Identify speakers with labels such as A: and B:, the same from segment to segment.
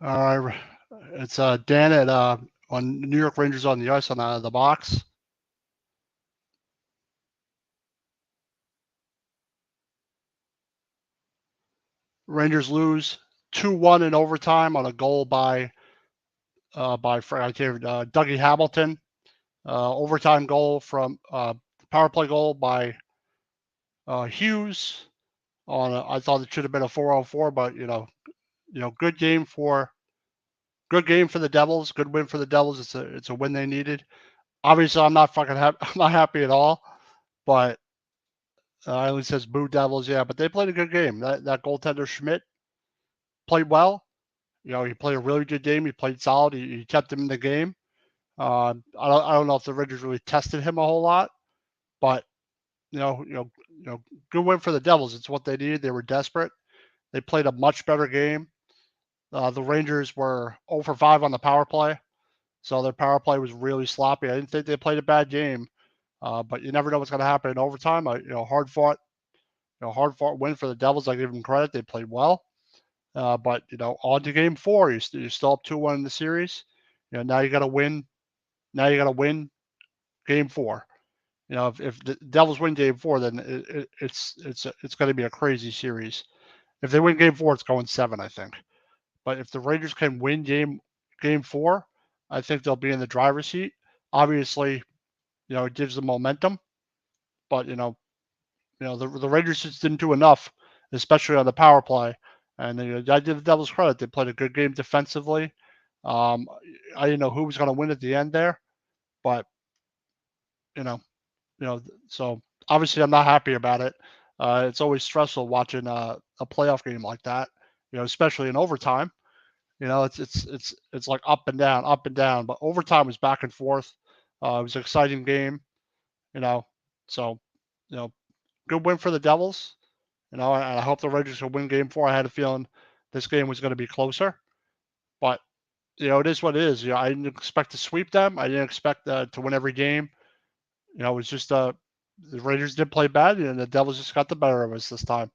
A: Uh, it's Dan at on New York Rangers on the ice on the box. Rangers lose 2-1 in overtime on a goal by Dougie Hamilton. Overtime goal from power play goal by Hughes. I thought it should have been a 4-on-4, but good game for the Devils. Good win for the Devils. It's a win they needed. Obviously, I'm not fucking happy. I'm not happy at all. But Eileen says boo Devils. Yeah, but they played a good game. That goaltender Schmidt played well. He played a really good game. He played solid. He kept him in the game. I don't know if the Rangers really tested him a whole lot, but good win for the Devils. It's what they needed. They were desperate. They played a much better game. The Rangers were 0 for 5 on the power play, so their power play was really sloppy. I didn't think they played a bad game, but you never know what's going to happen in overtime. Hard fought win for the Devils. I give them credit. They played well. But on to game four, you're still up 2-1 in the series. Now you got to win. Now you got to win game four. If the Devils win game four, then it's going to be a crazy series. If they win game four, it's going seven, I think. But if the Rangers can win game four, I think they'll be in the driver's seat. Obviously, it gives them momentum. But the Rangers just didn't do enough, especially on the power play. And I give the Devils credit; they played a good game defensively. Um, I didn't know who was going to win at the end there, but you know, so obviously I'm not happy about it. It's always stressful watching a playoff game like that, especially in overtime. It's like up and down, up and down. But overtime was back and forth. It was an exciting game, you know. So, you know, good win for the Devils. And I hope the Rangers will win game four. I had a feeling this game was going to be closer, but it is what it is. I didn't expect to sweep them. I didn't expect to win every game. It was just the Rangers did play bad, and the Devils just got the better of us this time.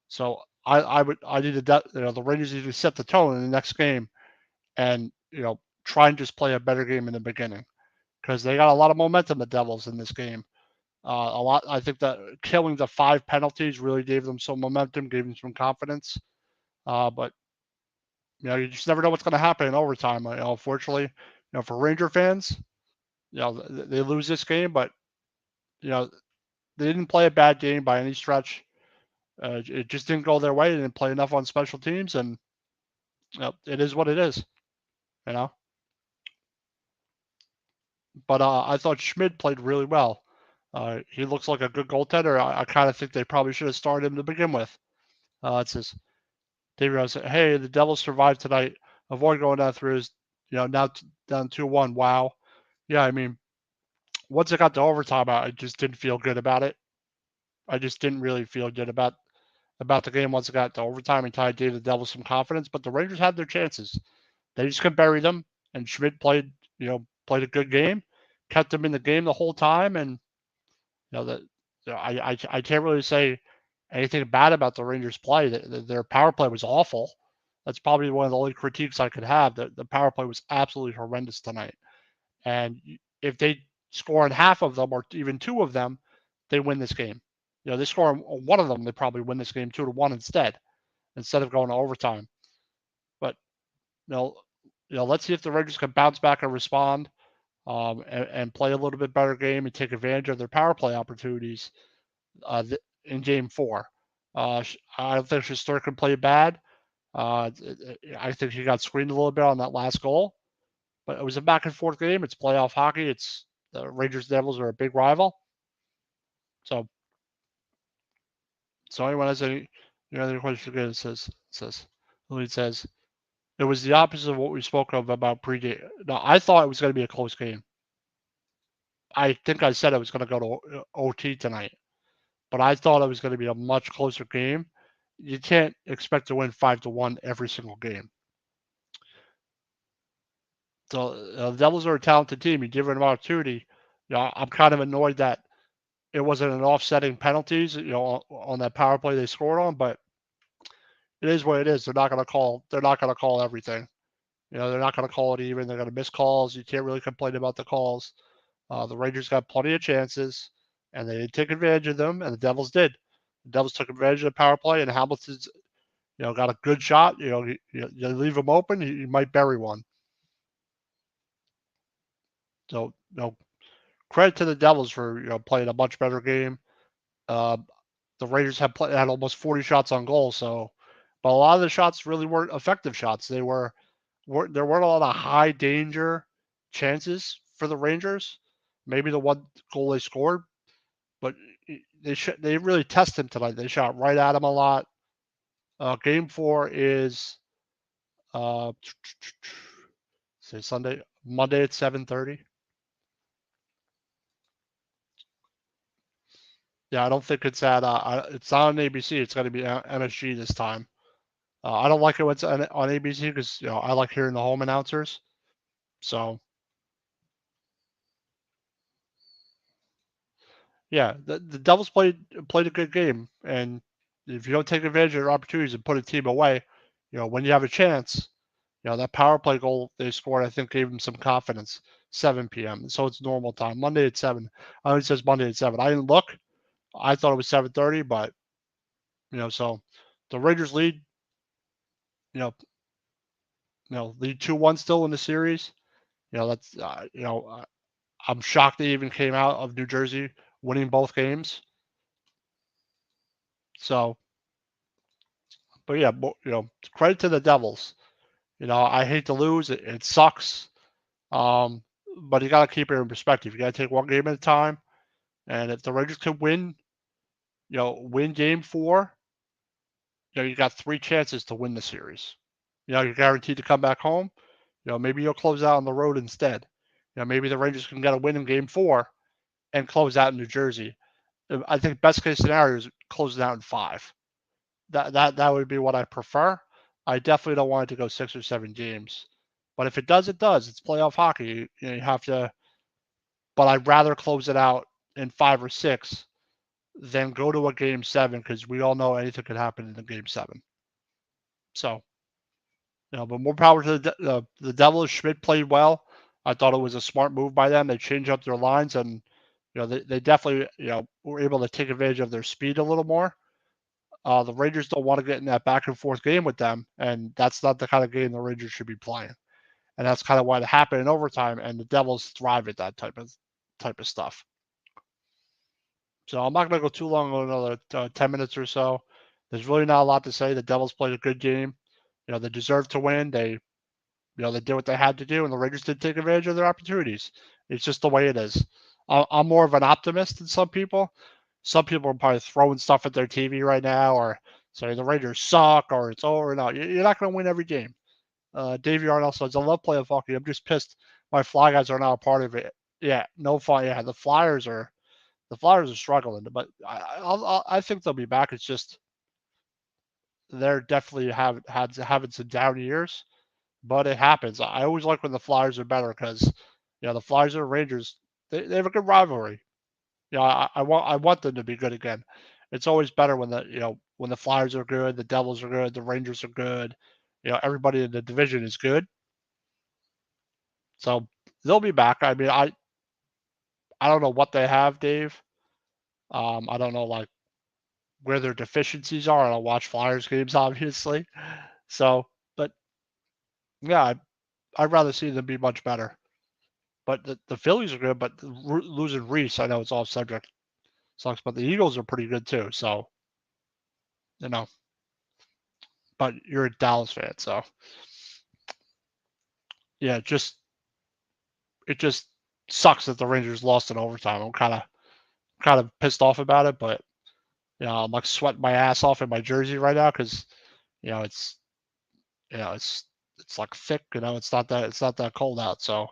A: So I need to the Rangers need to set the tone in the next game, and try and just play a better game in the beginning because they got a lot of momentum. The Devils in this game. A lot. I think that killing the 5 penalties really gave them some momentum, gave them some confidence. But you just never know what's going to happen in overtime. Unfortunately, for Ranger fans, they lose this game, but you know, they didn't play a bad game by any stretch. It just didn't go their way. They didn't play enough on special teams, and it is what it is. You know. But I thought Schmidt played really well. He looks like a good goaltender. I kind of think they probably should have started him to begin with. It says David Rose said, "Hey, the Devils survived tonight. Avoid going down through his, now down 2-1. Wow. Yeah, I mean, once it got to overtime, I just didn't feel good about it. I just didn't really feel good about the game once it got to overtime and kind of gave the Devils some confidence. But the Rangers had their chances. They just couldn't bury them. And Schmidt played a good game, kept them in the game the whole time. And that I can't really say anything bad about the Rangers' play. Their power play was awful. That's probably one of the only critiques I could have. The power play was absolutely horrendous tonight. And if they score in half of them or even two of them, they win this game. They score on one of them, they probably win this game 2-1 instead of going to overtime. But you know, let's see if the Rangers can bounce back and respond, and play a little bit better game and take advantage of their power play opportunities in Game Four. I don't think Shesterkin played bad. I think he got screened a little bit on that last goal, but it was a back and forth game. It's playoff hockey. It's the Rangers Devils are a big rival. So anyone has any other questions? Again, it says it was the opposite of what we spoke of about pregame. Now I thought it was going to be a close game. I think I said it was going to go to OT tonight, but I thought it was going to be a much closer game. You can't expect to win 5-1 every single game. So the Devils are a talented team. You give them an opportunity. I'm kind of annoyed that it wasn't an offsetting penalties, on that power play they scored on. But it is what it is. They're not going to call. They're not going to call everything. They're not going to call it even. They're going to miss calls. You can't really complain about the calls. The Rangers got plenty of chances, and they didn't take advantage of them, and the Devils did. The Devils took advantage of the power play, and Hamilton's got a good shot. You leave him open, you might bury one. So credit to the Devils for playing a much better game. Uh, the Raiders had almost 40 shots on goal, but a lot of the shots really weren't effective shots. There weren't a lot of high danger chances for the Rangers. Maybe the one goal they scored, but they really tested him tonight. They shot right at him a lot. Game 4 is uh, say Monday at 7:30. Yeah, I don't think it's it's not on ABC. It's going to be MSG this time. I don't like it when it's on ABC because I like hearing the home announcers. So yeah, the Devils played a good game, and if you don't take advantage of your opportunities and put a team away, when you have a chance, that power play goal they scored, I think gave them some confidence. 7 p.m. So it's normal time. Monday at 7. I know it says Monday at 7. I didn't look. I thought it was 7:30, but so the Rangers lead. You know, lead 2-1 still in the series. That's I'm shocked they even came out of New Jersey winning both games. So, but yeah, credit to the Devils. I hate to lose. It sucks. Um, but you got to keep it in perspective. You got to take one game at a time. And if the Rangers can win, win game 4, you got 3 chances to win the series. You're guaranteed to come back home. Maybe you'll close out on the road instead. Maybe the Rangers can get a win in game 4 and close out in New Jersey. I think best case scenario is closing out in 5. That would be what I prefer. I definitely don't want it to go 6 or 7 games. But if it does, it does. It's playoff hockey. You have to. But I'd rather close it out in 5 or 6 than go to a game 7 because we all know anything could happen in the game 7. So, but more power to the Devils. Schmidt played well. I thought it was a smart move by them. They changed up their lines and they definitely were able to take advantage of their speed a little more. The Rangers don't want to get in that back and forth game with them, and that's not the kind of game the Rangers should be playing. And that's kind of why it happened in overtime. And the Devils thrive at that type of stuff. So I'm not going to go too long on another 10 minutes or so. There's really not a lot to say. The Devils played a good game. They deserved to win. They did what they had to do, and the Rangers did take advantage of their opportunities. It's just the way it is. I'm more of an optimist than some people. Some people are probably throwing stuff at their TV right now, or saying the Rangers suck, or it's over. No, you're not going to win every game. Davey Arnold says, "I love playing hockey. I'm just pissed my Fly guys are not a part of it." Yeah, no fun. Yeah, the Flyers are struggling, but I think they'll be back. It's just they're definitely having some down years, but it happens. I always like when the Flyers are better because the Flyers and the Rangers they have a good rivalry. I want them to be good again. It's always better when the Flyers are good, the Devils are good, the Rangers are good. Everybody in the division is good, so they'll be back. I mean, I don't know what they have, Dave. I don't know like where their deficiencies are. I don't watch Flyers games, obviously. So, but yeah, I'd rather see them be much better. But the Phillies are good, but losing Reese, I know it's all subject sucks, but the Eagles are pretty good too. So, you know, but you're a Dallas fan, so yeah, it just sucks that the Rangers lost in overtime. I'm kind of pissed off about it, but I'm like sweating my ass off in my jersey right now because it's it's like thick. It's not that cold out, so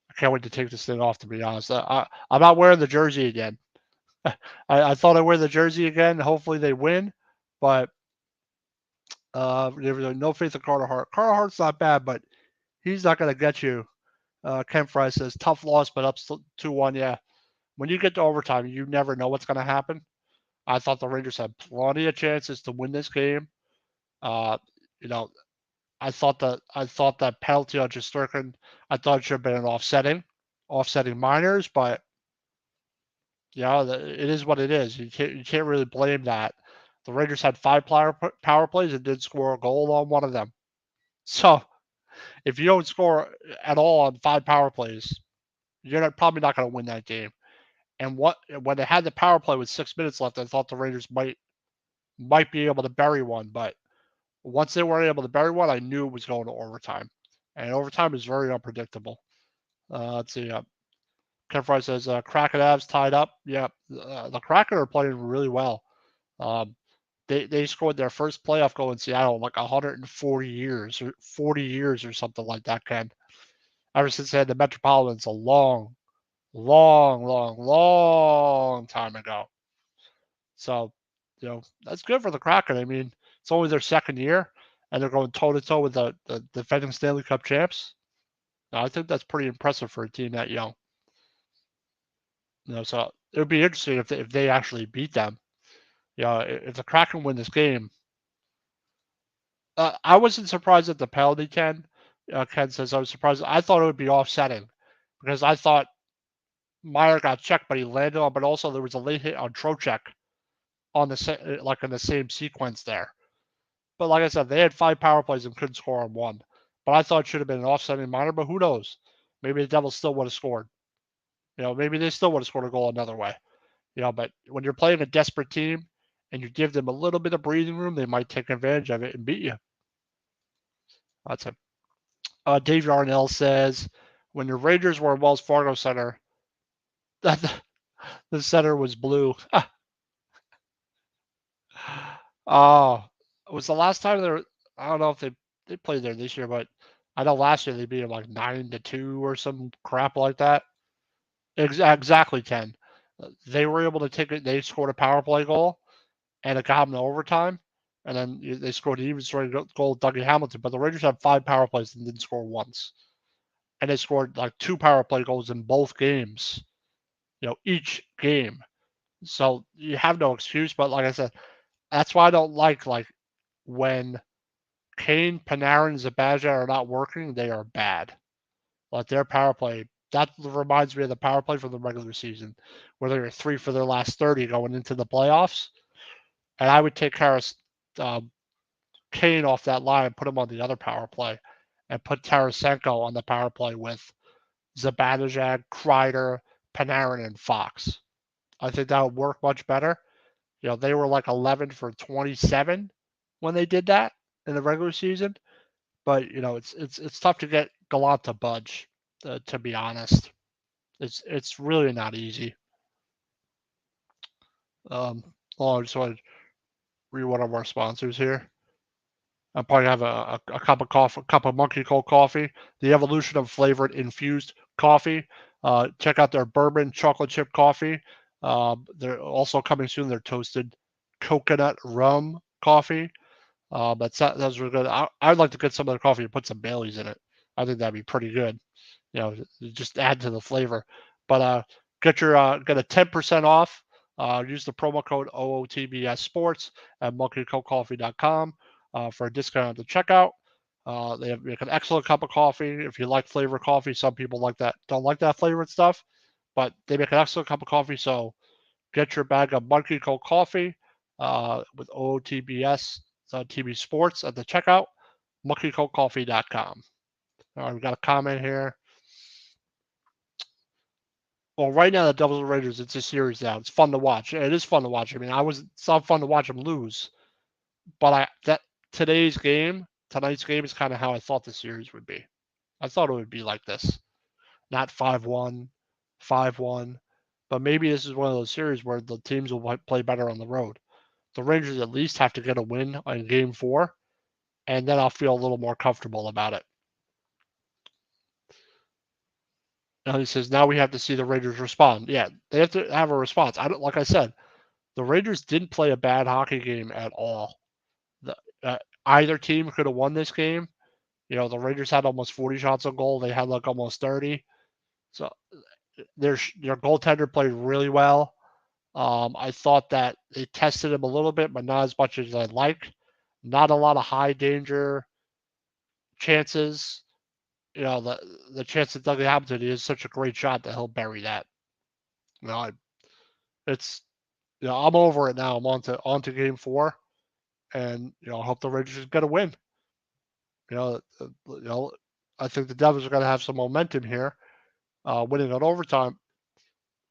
A: I can't wait to take this thing off. To be honest, I'm not wearing the jersey again. I thought I'd wear the jersey again. Hopefully they win, but no faith in Carter Hart. Carter Hart's not bad, but he's not going to get you. Ken Fry says tough loss, but up 2-1. Yeah, when you get to overtime, you never know what's going to happen. I thought the Rangers had plenty of chances to win this game. Uh, you know, I thought that penalty on Shesterkin, I thought it should have been an offsetting minors, but it is what it is. You can't really blame that. The Rangers had five power plays and did score a goal on one of them. So if you don't score at all on five power plays, you're probably not going to win that game. And when they had the power play with 6 minutes left, I thought the Rangers might be able to bury one, but once they weren't able to bury one, I knew it was going to overtime, and overtime is very unpredictable. Let's see. Ken Fry says Kraken Avs tied up. Yeah, the Kraken are playing really well. Um, they scored their first playoff goal in Seattle in like 140 years or 40 years or something like that. Ken, ever since they had the Metropolitans a long, long, long, long time ago. So, that's good for the Kraken. I mean, it's only their second year, and they're going toe to toe with the defending Stanley Cup champs. Now, I think that's pretty impressive for a team that young. So it would be interesting if they actually beat them. If the Kraken win this game, I wasn't surprised at the penalty. Ken says I was surprised. I thought it would be offsetting because I thought Meyer got checked, but he landed on. But also there was a late hit on Trocheck on like in the same sequence there. But like I said, they had five power plays and couldn't score on one. But I thought it should have been an offsetting minor. But who knows? Maybe the Devils still would have scored. Maybe they still would have scored a goal another way. But when you're playing a desperate team and you give them a little bit of breathing room, they might take advantage of it and beat you. That's it. Dave Yarnell says, when the Rangers were in Wells Fargo Center, that the center was blue. Oh, it was the last time they were, I don't know if they played there this year, but I know last year they beat them like 9-2 or some crap like that. Exactly 10. They were able to take it. They scored a power play goal, and it got them to overtime. And then they scored an even straight goal, Dougie Hamilton. But the Rangers had five power plays and didn't score once. And they scored like two power play goals in both games, each game. So you have no excuse. But like I said, that's why I don't like when Kane, Panarin, and Zibanejad are not working, they are bad. Like their power play, that reminds me of the power play from the regular season, where they were 3 for their last 30 going into the playoffs. And I would take Kane off that line and put him on the other power play, and put Tarasenko on the power play with Zibanejad, Kreider, Panarin, and Fox. I think that would work much better. They were like 11 for 27 when they did that in the regular season. But it's tough to get Gallant to budge. To be honest, it's really not easy. I just want to read one of our sponsors here. I probably have a cup of coffee, a cup of Monkey Cold coffee, the evolution of flavored infused coffee. Check out their bourbon chocolate chip coffee. They're also coming soon. They're toasted coconut rum coffee. That's really good. I'd like to get some of their coffee and put some Baileys in it. I think that'd be pretty good. Just add to the flavor. But get a 10% off. Use the promo code OOTBS Sports at monkeycoldcoffee.com for a discount at the checkout. They make an excellent cup of coffee. If you like flavored coffee, some people don't like that flavored stuff, but they make an excellent cup of coffee. So get your bag of Monkey Cold Coffee with OOTBS TV Sports at the checkout, monkeycoldcoffee.com. All right, we got a comment here. Well, right now the Devils and Rangers, it's a series now. It's fun to watch. It is fun to watch. I mean, it's not fun to watch them lose, but tonight's game is kind of how I thought the series would be. I thought it would be like this, not 5-1, 5-1, but maybe this is one of those series where the teams will play better on the road. The Rangers at least have to get a win on Game 4, and then I'll feel a little more comfortable about it. And he says, now we have to see the Rangers respond. Yeah, they have to have a response. Like I said, the Rangers didn't play a bad hockey game at all. Either team could have won this game. The Rangers had almost 40 shots on goal. They had like almost 30. So their goaltender played really well. I thought that they tested him a little bit, but not as much as I'd like. not a lot of high danger chances. The chance that Dougie Hamilton is such a great shot that he'll bury that. You know, it's I'm over it now. I'm on to game 4, and I hope the Rangers get a win. I think the Devils are going to have some momentum here, winning on overtime.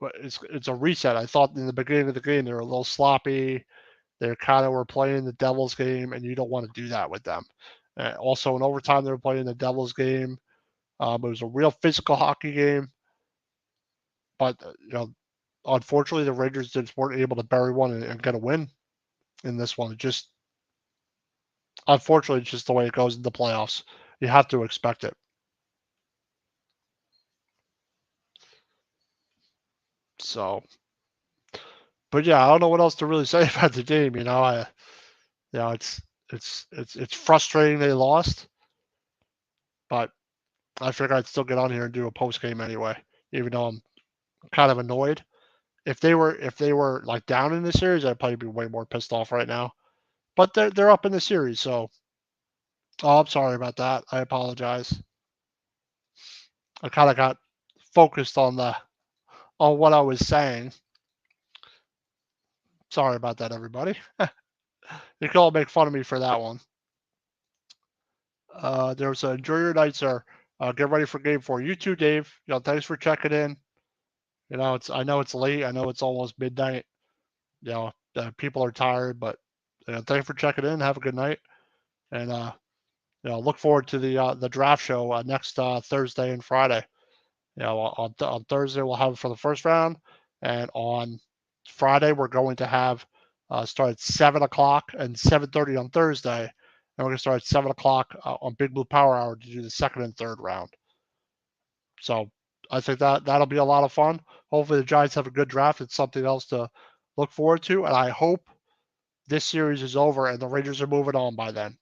A: But it's a reset. I thought in the beginning of the game they were a little sloppy. They kind of were playing the Devils game, and you don't want to do that with them. Also, in overtime, they were playing the Devils game. It was a real physical hockey game, but unfortunately, the Rangers just weren't able to bury one and get a win in this one. Unfortunately, it's just the way it goes in the playoffs. You have to expect it. So, but yeah, I don't know what else to really say about the game. It's frustrating they lost, but I figured I'd still get on here and do a post game anyway, even though I'm kind of annoyed. If they were like down in the series, I'd probably be way more pissed off right now. But they're up in the series, so I'm sorry about that. I apologize. I kind of got focused on what I was saying. Sorry about that, everybody. You can all make fun of me for that one. There's a enjoy your night, sir. Get ready for game 4. You too, Dave. Thanks for checking in. I know it's late. I know it's almost midnight. People are tired, but thanks for checking in. Have a good night, and look forward to the draft show next Thursday and Friday. On Thursday we'll have it for the first round, and on Friday we're going to have start at 7 o'clock and 7:30 on Thursday, and we're going to start at 7 o'clock on Big Blue Power Hour to do the second and third round. So I think that'll be a lot of fun. Hopefully the Giants have a good draft. It's something else to look forward to, and I hope this series is over and the Rangers are moving on by then.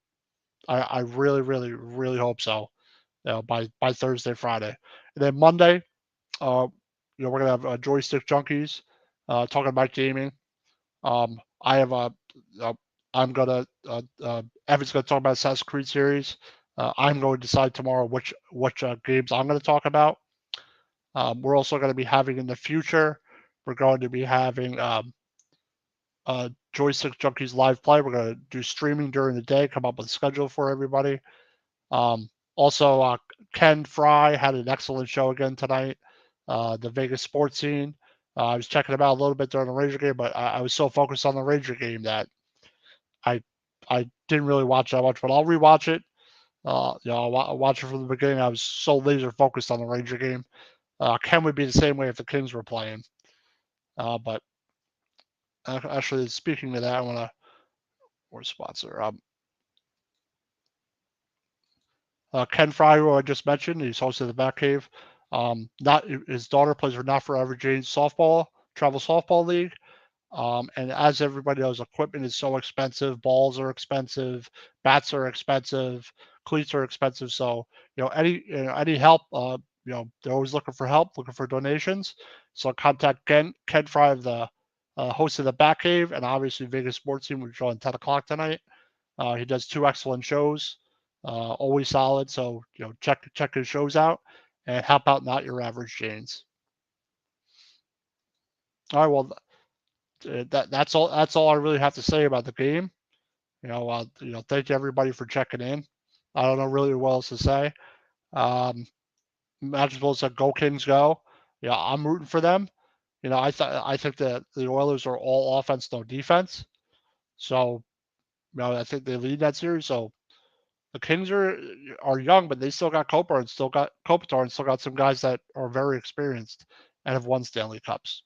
A: I really, really, really hope so. By Thursday, Friday, and then Monday, we're gonna have Joystick Junkies talking about gaming. I have I'm gonna Evan's gonna talk about Assassin's Creed series. I'm going to decide tomorrow which games I'm going to talk about. We're also going to be having in the future. We're going to be having Joystick Junkies live play. We're going to do streaming during the day. Come up with a schedule for everybody. Also, Ken Fry had an excellent show again tonight. The Vegas sports scene. I was checking about a little bit during the Ranger game, but I was so focused on the Ranger game that I didn't really watch that much. But I'll rewatch it. I'll watch it from the beginning. I was so laser focused on the Ranger game. Ken would be the same way if the Kings were playing. But actually, speaking of that, I want to sponsor. Ken Fry, who I just mentioned, he's hosted the Batcave. Not his daughter plays for Not Forever Jane's travel softball league. And as everybody knows, equipment is so expensive. Balls are expensive. Bats are expensive. Cleats are expensive. So any help. They're always looking for help, looking for donations. So contact Ken Fry, the host of the Batcave, and obviously Vegas Sports Team, which is on 10 o'clock tonight. He does 2 excellent shows, always solid. So check his shows out and help out Not Your Average Janes. All right, well, that's all. That's all I really have to say about the game. Thank you everybody for checking in. I don't know really what else to say. Match as said, "Go Kings, go!" I'm rooting for them. I think that the Oilers are all offense, no defense. So, I think they lead that series. So the Kings are young, but they still got Kopitar and still got some guys that are very experienced and have won Stanley Cups.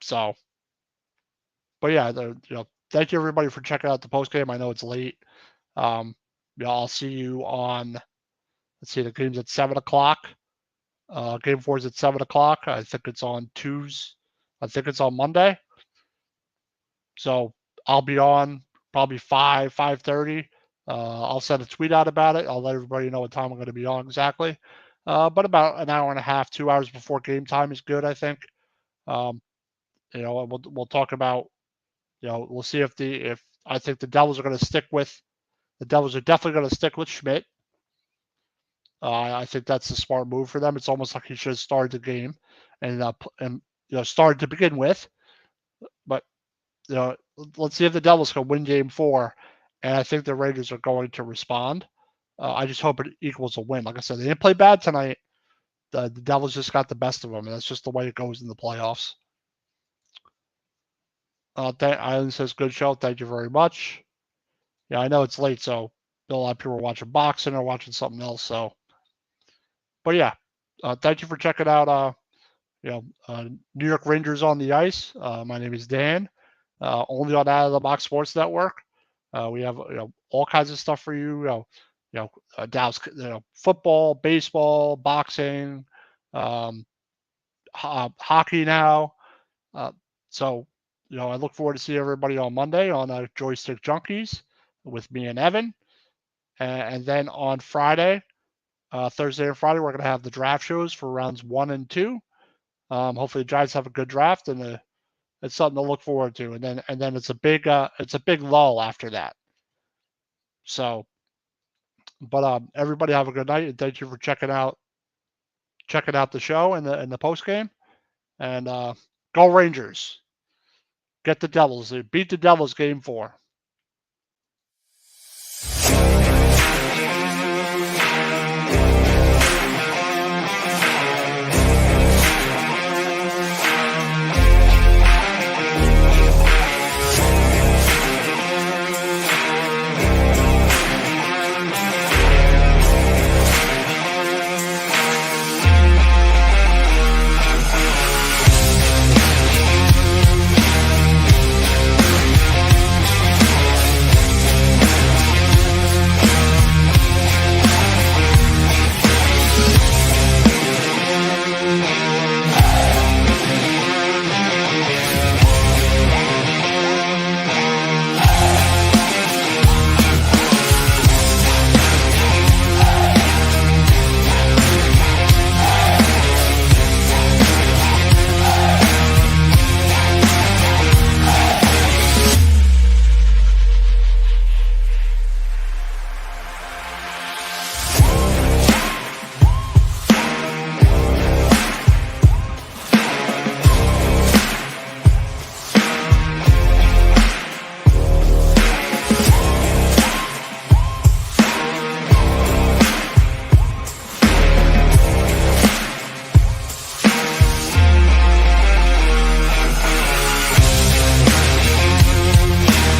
A: So, but yeah, thank you everybody for checking out the post game. I know it's late. I'll see you on. Let's see, the game's at 7 o'clock. Game 4 is at 7 o'clock. I think it's on Tuesday. I think it's on Monday. So I'll be on probably 5:30. I'll send a tweet out about it. I'll let everybody know what time I'm going to be on exactly. But about an hour and a half, 2 hours before game time is good, I think. We'll talk about. We'll see if I think the Devils are going to stick with The Devils are definitely going to stick with Schmidt. I think that's a smart move for them. It's almost like he should have started the game and started to begin with. But let's see if the Devils can win Game 4, and I think the Rangers are going to respond. I just hope it equals a win. Like I said, they didn't play bad tonight. The Devils just got the best of them, and that's just the way it goes in the playoffs. Island says, good show. Thank you very much. Yeah, I know it's late, so a lot of people are watching boxing or watching something else. So, but yeah, thank you for checking out. New York Rangers on the ice. My name is Dan. Only on Out of the Box Sports Network. We have all kinds of stuff for you. Dallas, football, baseball, boxing, hockey now. So I look forward to seeing everybody on Monday on Joystick Junkies with me and Evan, and then on Friday, Thursday and Friday, we're going to have the draft shows for rounds 1 and 2. Hopefully, the Giants have a good draft, and it's something to look forward to. And then it's a big lull after that. So, but everybody have a good night, and thank you for checking out the show and the post game. And go Rangers! Get the Devils! Beat the Devils Game 4.